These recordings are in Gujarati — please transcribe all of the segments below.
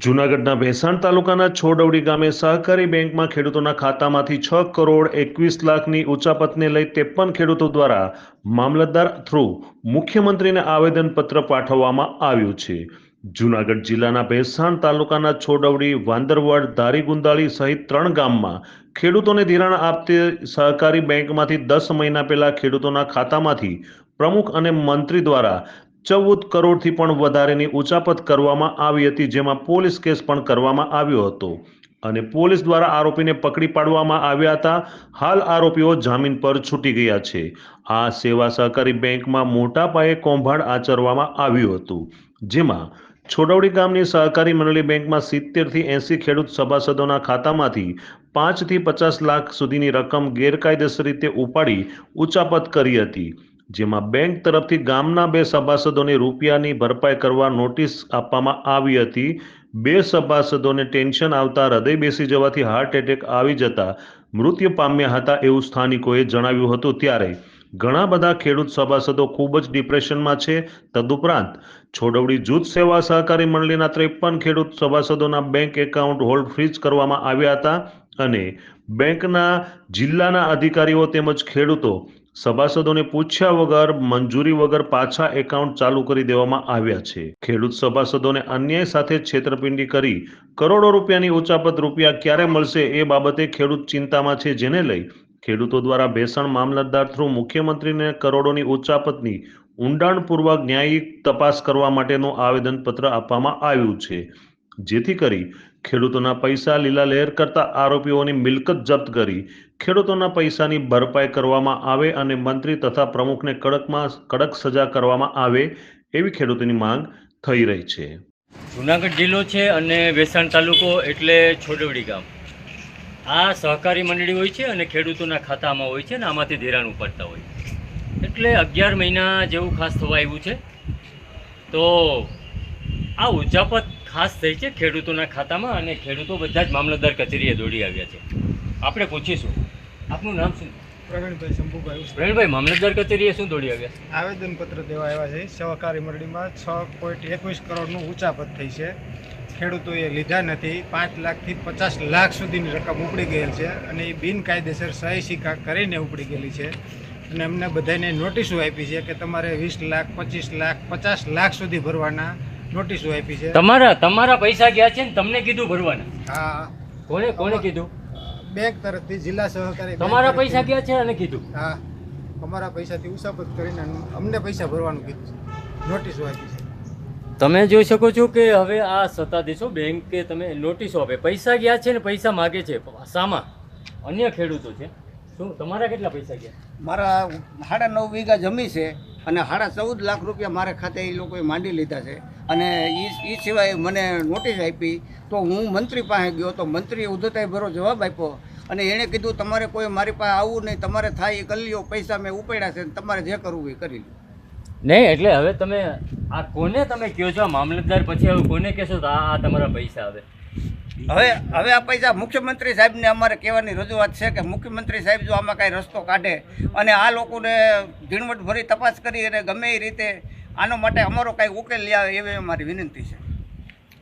જૂનાગઢના ભેસાણ તાલુકાના છોડવડી ગામે સહકારી બેંકમાં ખેડૂતોના ખાતામાંથી 6,21,00,000ની ઉચાપતને લઈ 53 ખેડૂતો દ્વારા મામલતદાર થ્રુ મુખ્યમંત્રીને આવેદનપત્ર પાઠવવામાં આવ્યું છે। જૂનાગઢ જિલ્લાના ભેસાણ તાલુકાના છોડવડી, વાંદરવડ, ધારીગુંદાળી સહિત 3 ગામમાં ખેડૂતોને ધિરાણ આપતી સહકારી બેંકમાંથી 10 મહિના પહેલા ખેડૂતોના ખાતામાંથી પ્રમુખ અને મંત્રી દ્વારા 14 કરોડથી પણ વધારેની ઉચાપત કરવામાં આવી હતી, જેમાં પોલીસ કેસ પણ કરવામાં આવ્યો હતો અને પોલીસ દ્વારા આરોપીને પકડી પાડવામાં આવ્યા હતા। હાલ આરોપીઓ જામીન પર છૂટી ગયા છે। આ સેવા સહકારી બેંકમાં મોટા પાયે કૌભાંડ આચરવામાં આવ્યું હતું, જેમાં છોડવડી ગામની સહકારી મંડળી બેંકમાં 70થી 80 ખેડૂત સભાસદોના ખાતામાંથી 5 થી 50 લાખ સુધીની રકમ ગેરકાયદેસર રીતે ઉપાડી ઉચાપત કરી હતી, જેમાં બેંક તરફથી ગામના 2 સભાસદોને રૂપિયાની ભરપાઈ કરવા નોટિસ આપવામાં આવી હતી। 2 સભાસદોને ટેન્શન આવતા હૃદય બેસી જવાથી હાર્ટ એટેક આવી જતા મૃત્યુ પામ્યા હતા એવું સ્થાનિકોએ જણાવ્યું હતું। ત્યારે ઘણા બધા ખેડૂત સભાસદો ખૂબ જ ડિપ્રેશનમાં છે। તદુપરાંત છોડવડી જૂથ સેવા સહકારી મંડળીના 53 ખેડૂત સભાસદોના બેંક એકાઉન્ટ હોલ્ડ ફ્રીઝ કરવામાં આવ્યા હતા અને બેંકના જિલ્લાના અધિકારીઓ તેમજ ખેડૂતો સભાસદોને પૂછ્યા વગર મંજૂરી વગર પાછા એકાઉન્ટ ચાલુ કરી દેવામાં આવ્યા છે। ખેડૂત સભાસદોને અન્યાય સાથે છેતરપિંડી કરી કરોડો રૂપિયાની ઉચાપત રૂપિયા ક્યારે મળશે એ બાબતે ખેડૂત ચિંતામાં છે, જેને લઈ ખેડૂતો દ્વારા ભેસાણ મામલતદાર થ્રુ મુખ્યમંત્રીને કરોડોની ઉચાપતની ઊંડાણપૂર્વક ન્યાયિક તપાસ કરવા માટેનું આવેદનપત્ર આપવામાં આવ્યું છે, જેથી કરી ખેડૂતોના પૈસા લીલાલહેર કરતા આરોપીઓની મિલકત જપ્ત કરી ખેડૂતોના પૈસાની ભરપાઈ કરવામાં આવે અને મંત્રી તથા પ્રમુખને કડકમાં કડક સજા કરવામાં આવે એવી ખેડૂતોની માંગ થઈ રહી છે। જૂનાગઢ જિલ્લો છે અને ભેસાણ તાલુકો એટલે છોડવડી ગામ। આ સહકારી મંડળી હોય છે અને ખેડૂતોના ખાતામાં હોય છે ને આમાંથી ધિરાણ ઉપાડતા હોય એટલે 11 મહિના જેવું ખાસ થવા આવ્યું છે। તો આ ઉચાપત ખાસ થઈ છે ખેડૂતોના ખાતામાં અને ખેડૂતો બધા જ મામલતદાર કચેરીએ દોડી આવ્યા છે। આપણે પૂછીશું, આપનું નામ શું? પ્રવીણભાઈ શંભુભાઈ। પ્રવીણભાઈ, મામલતદાર કચેરીએ શું દોડી આવ્યા? આવેદનપત્ર દેવા આવ્યા છે। સહકારી મંડળીમાં 6.21 કરોડનું ઉચાપત થઈ છે। ખેડૂતોએ લીધા નથી। 5 લાખથી 50 લાખ સુધીની રકમ ઉપડી ગયેલ છે અને એ બિનકાયદેસર સહી સિક્કા કરીને ઉપડી ગયેલી છે અને અમને બધાને નોટિસો આપી છે કે તમારે 20 લાખ, 25 લાખ, 50 લાખ સુધી ભરવાના નોટિસો આપી છે। તમારા પૈસા ગયા છે ને તમને કીધું ભરવાના? હા। કોને કીધું? બેંક તરફથી, જિલ્લા સહકારી તમારા પૈસા ગયા છે અને કીધું? હા, અમારા પૈસાથી ઉચાપત કરીને અમને પૈસા ભરવાનું કીધું છે, નોટિસો આપી છે। તમે જોઈ શકો છો કે હવે આ સત્તાધીશો બેંકે તમે નોટિસો આપે, પૈસા ગયા છે ને પૈસા માગે છે સામા અન્ય ખેડૂતો છે। શું તમારા કેટલા પૈસા ગયા? મારા 9.5 વીઘા જમી છે અને 14.5 લાખ રૂપિયા મારા ખાતે એ લોકોએ માંડી લીધા છે અને એ સિવાય મને નોટિસ આપી તો હું મંત્રી પાસે ગયો તો મંત્રીએ ઉદ્ધતાઈ ભરો જવાબ આપ્યો અને એણે કીધું તમારે કોઈ મારી પાસે આવવું નહીં, તમારે થાય એ કરી લ્યો, પૈસા મેં ઉપાડ્યા છે, તમારે જે કરવું એ કરી લો। નહીં એટલે હવે તમે આ કોને તમે કહો છો મામલતદાર, પછી હવે કોને કહેશો તો આ તમારા પૈસા આવે? હવે આ પૈસા મુખ્યમંત્રી સાહેબને અમારે કહેવાની રજૂઆત છે કે મુખ્યમંત્રી સાહેબ જો આમાં કાંઈ રસ્તો કાઢે અને આ લોકોને ઝીણવટ ભરી તપાસ કરી અને ગમે એ રીતે આનો માટે અમારો કાંઈ ઉકેલ લઈ આવે એવી અમારી વિનંતી છે।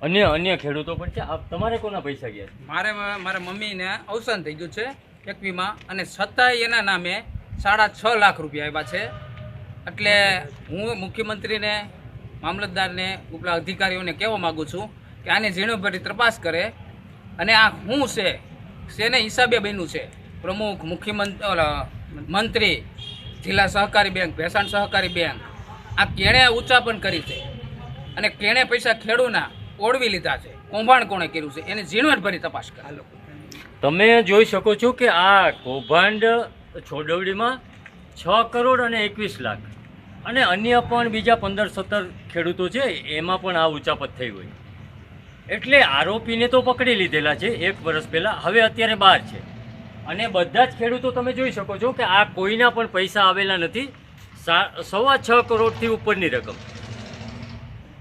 અન્ય ખેડૂતો પણ છે। તમારે કોના પૈસા ગયા? મારા મમ્મીને અવસાન થઈ ગયું છે 21માં અને છતાંય એના નામે 6.5 લાખ રૂપિયા આવ્યા છે। એટલે હું મુખ્યમંત્રીને, મામલતદારને, ઉપલા અધિકારીઓને કહેવા માગું છું કે આની ઝીણવટભરી તપાસ કરે અને આ શું છે શેને હિસાબે બન્યું છે। પ્રમુખ, મંત્રી, જિલ્લા સહકારી બેંક, ભેસાણ સહકારી બેંક, આ કેણે ઉચાપન કરી છે અને કેણે પૈસા ખેડૂના ઓળવી લીધા છે, કૌભાંડ કોણે કર્યું છે એની ઝીણવટભરી તપાસ કરે। તમે જોઈ શકો છો કે આ કૌભાંડ છોડવડીમાં 6 કરોડ અને 21 લાખ અને અન્ય પણ બીજા 15-17 ખેડૂતો છે એમાં પણ આ ઉચાપત થઈ હોય એટલે આરોપીને તો પકડી લીધેલા છે 1 વર્ષ પહેલાં, હવે અત્યારે બહાર છે અને બધા જ ખેડૂતો તમે જોઈ શકો છો કે આ કોઈના પણ પૈસા આવેલા નથી। 6.25 કરોડથી ઉપરની રકમ।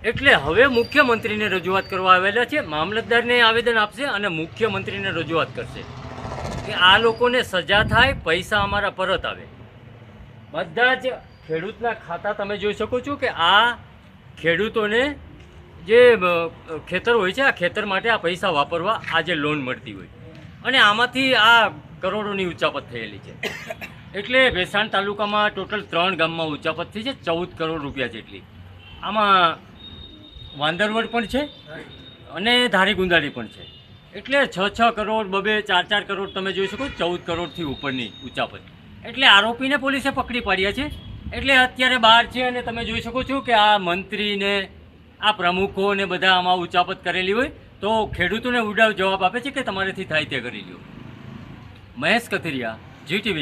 એટલે હવે મુખ્યમંત્રીને રજૂઆત કરવા આવેલા છે। મામલતદારને આવેદન આપશે અને મુખ્યમંત્રીને રજૂઆત કરશે કે આ લોકોને સજા થાય, પૈસા અમારા પરત આવે। બધા જ ખેડૂતના ખાતા તમે જોઈ શકો છો કે આ ખેડૂતોને જે ખેતર હોય છે આ ખેતર માટે આ પૈસા વાપરવા આ જે લોન મળતી હોય અને આમાંથી આ કરોડોની ઉચાપત થયેલી છે. એટલે ભેસાણ તાલુકામાં ટોટલ 3 ગામમાં ઉચાપત થઈ છે 14 કરોડ રૂપિયા જેટલી. આમાં વાંદરવડ પણ છે અને ધારી ગુંદાડી પણ છે. એટલે 6 કરોડ 4 કરોડ તમે જોઈ શકો 14 કરોડથી ઉપરની ઉચાપત. એટલે આરોપીને પોલીસે પકડી પાડ્યા છે. એટલે અત્યારે બહાર છે અને તમે જોઈ શકો છો કે આ મંત્રીને આ પ્રમુખો ને બધા આમાં ઉચાપત કરેલી હોય તો ખેડૂતોને ઉડાવ જવાબ આપે છે કે તમારેથી થાય તે કરી લ્યો. મહેશ કથિરિયા, GTV